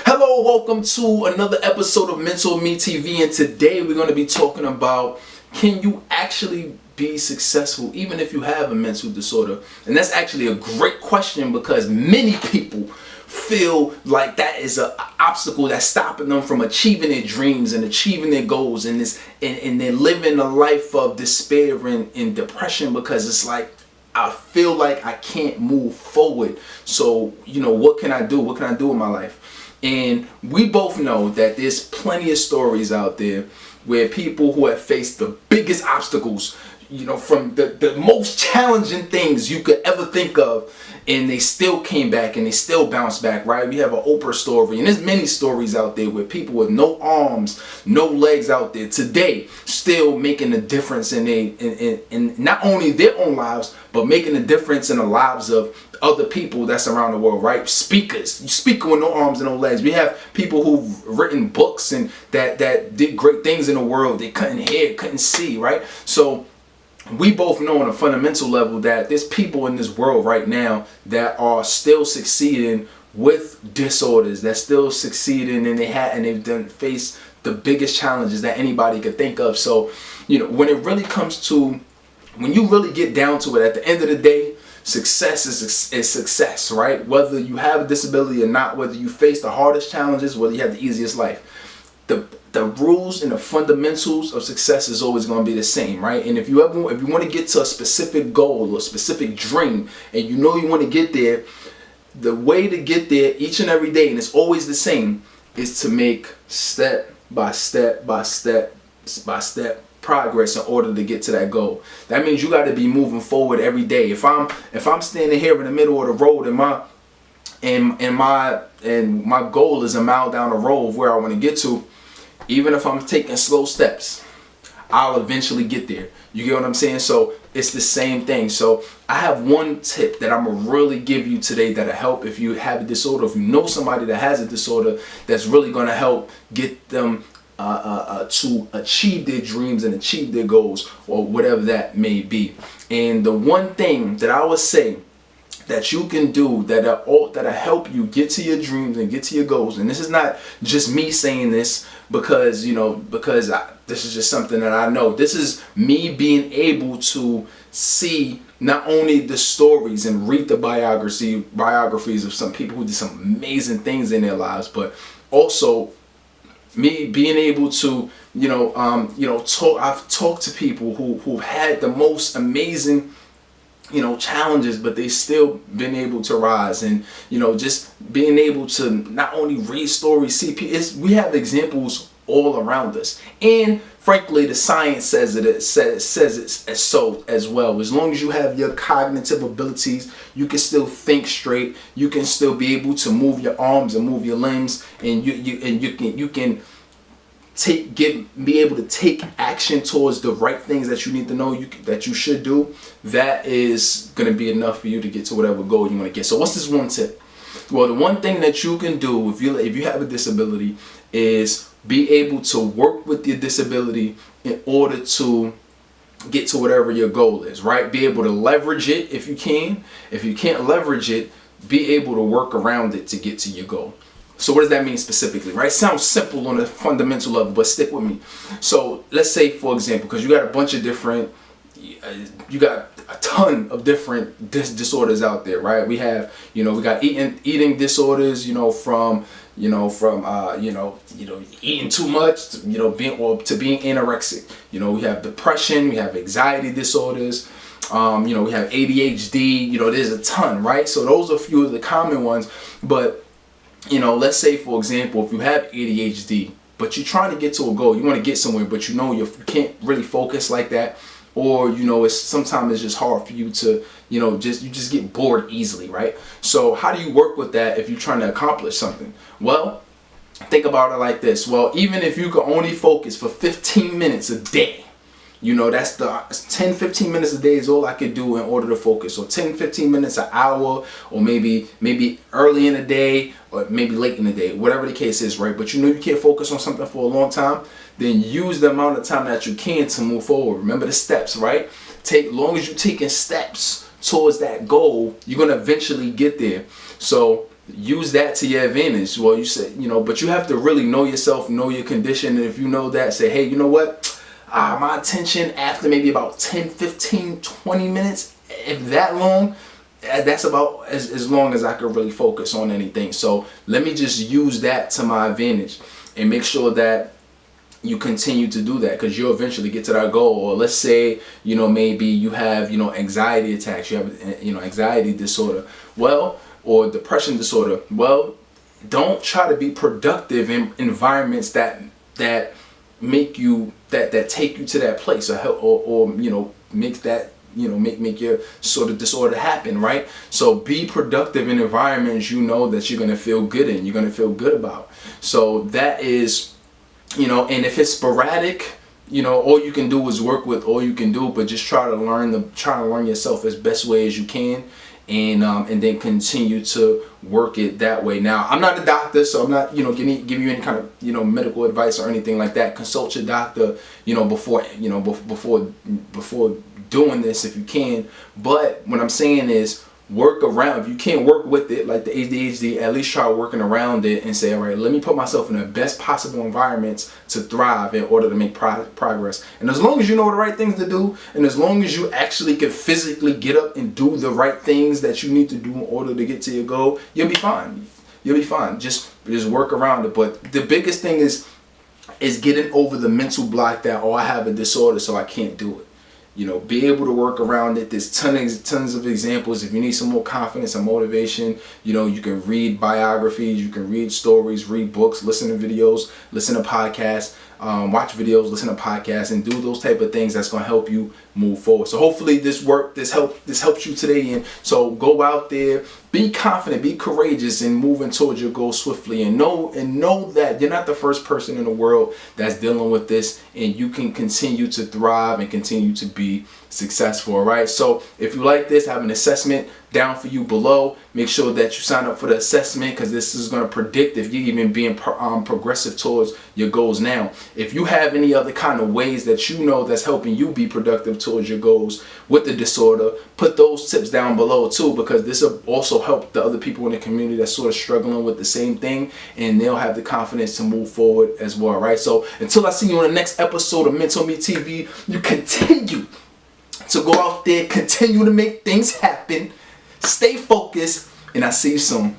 Hello, welcome to another episode of Mental Me TV, and today we're going to be talking about, can you actually be successful even if you have a mental disorder? And that's actually a great question because many people feel like that is an obstacle that's stopping them from achieving their dreams and achieving their goals, and they're living a life of despair and depression because it's like, I feel like I can't move forward. So, what can I do? What can I do in my life? And we both know that there's plenty of stories out there where people who have faced the biggest obstacles, from the most challenging things you could ever think of, and they still came back and they still bounced back, right? We have an Oprah story, and there's many stories out there where people with no arms, no legs out there today still making a difference in not only their own lives, but making a difference in the lives of other people that's around the world, right? Speakers, you speak with no arms and no legs. We have people who've written books and that did great things in the world. They couldn't hear, couldn't see, right? So we both know on a fundamental level that there's people in this world right now that are still succeeding with disorders, that still succeeding, and they've done face the biggest challenges that anybody could think of. So, when it really comes to, when you really get down to it, at the end of the day, success is success, right? Whether you have a disability or not, whether you face the hardest challenges, whether you have the easiest life, the rules and the fundamentals of success is always going to be the same, right? And if you want to get to a specific goal or a specific dream, and you want to get there, the way to get there each and every day, and it's always the same, is to make step by step by step by step progress in order to get to that goal. That means you got to be moving forward every day. If I'm standing here in the middle of the road and my goal is a mile down the road of where I want to get to, even if I'm taking slow steps, I'll eventually get there. You get what I'm saying? So it's the same thing. So I have one tip that I'm gonna really give you today that'll help if you have a disorder, if you know somebody that has a disorder, that's really gonna help get them to achieve their dreams and achieve their goals, or whatever that may be. And the one thing that I would say that you can do that'll help you get to your dreams and get to your goals, and this is not just me saying this because this is just something that I know. This is me being able to see not only the stories and read the biographies of some people who did some amazing things in their lives, but also me being able to I've talked to people who've had the most amazing challenges, but they still been able to rise, and just being able to not only read stories, we have examples all around us, and frankly the science says it so as well. As long as you have your cognitive abilities, you can still think straight, you can still be able to move your arms and move your limbs, and you can be able to take action towards the right things that you need to know that you should do. That is going to be enough for you to get to whatever goal you want to get. So what's this one tip? Well, the one thing that you can do if you have a disability is be able to work with your disability in order to get to whatever your goal is, right? Be able to leverage it if you can. If you can't leverage it, be able to work around it to get to your goal. So what does that mean specifically, right? Sounds simple on a fundamental level, but stick with me. So let's say, for example, because you got a ton of different disorders out there, right? We have, we got eating disorders, from eating too much, to being anorexic. We have depression, we have anxiety disorders, we have ADHD. There's a ton, right? So those are a few of the common ones, but let's say, for example, if you have ADHD, but you're trying to get to a goal, you want to get somewhere, but you can't really focus like that, or sometimes it's just hard for you to, you just get bored easily, right? So how do you work with that if you're trying to accomplish something? Well, think about it like this. Well, even if you could only focus for 15 minutes a day, that's the 10-15 minutes a day is all I could do in order to focus. Or 10-15 minutes an hour, or maybe early in the day, or maybe late in the day, whatever the case is, right? But you can't focus on something for a long time, then use the amount of time that you can to move forward. Remember the steps, right? Long as you're taking steps towards that goal, you're gonna eventually get there. So use that to your advantage. Well, you say, but you have to really know yourself, know your condition. And if you know that, say, hey, you know what? My attention after maybe about 10, 15, 20 minutes, if that long, that's about as long as I could really focus on anything. So let me just use that to my advantage and make sure that you continue to do that, because you'll eventually get to that goal. Or let's say, maybe you have, anxiety attacks, you have, anxiety disorder, well, or depression disorder. Well, don't try to be productive in environments that make you, that take you to that place, or help, or make that, make your sort of disorder happen, right? So be productive in environments that you're going to feel good in, you're going to feel good about. So that is, and if it's sporadic, all you can do is work with all you can do, but just try to learn yourself as best way as you can, and then continue to work it that way. Now, I'm not a doctor, so I'm not, give you any kind of, medical advice or anything like that. Consult your doctor, before doing this if you can. But what I'm saying is, work around. If you can't work with it, like the ADHD, at least try working around it and say, all right, let me put myself in the best possible environments to thrive in order to make progress. And as long as you know the right things to do, and as long as you actually can physically get up and do the right things that you need to do in order to get to your goal, you'll be fine. You'll be fine. Just work around it. But the biggest thing is getting over the mental block that, I have a disorder, so I can't do it. Be able to work around it. There's tons of examples. If you need some more confidence and motivation, you can read biographies, you can read stories, read books, listen to videos, listen to podcasts, watch videos, listen to podcasts, and do those type of things that's going to help you move forward. So hopefully this helps you today. And so go out there, be confident, be courageous, and moving towards your goal swiftly, and know that you're not the first person in the world that's dealing with this, and you can continue to thrive and continue to be successful. All right, so if you like this, I have an assessment down for you below. Make sure that you sign up for the assessment, because this is going to predict if you're even being progressive towards your goals. Now, if you have any other kind of ways that that's helping you be productive towards your goals with the disorder, put those tips down below too, because this will also help the other people in the community that's sort of struggling with the same thing, and they'll have the confidence to move forward as well. Right, so until I see you on the next episode of Mental Me TV, you continue to go out there, continue to make things happen, stay focused, and I'll see you soon.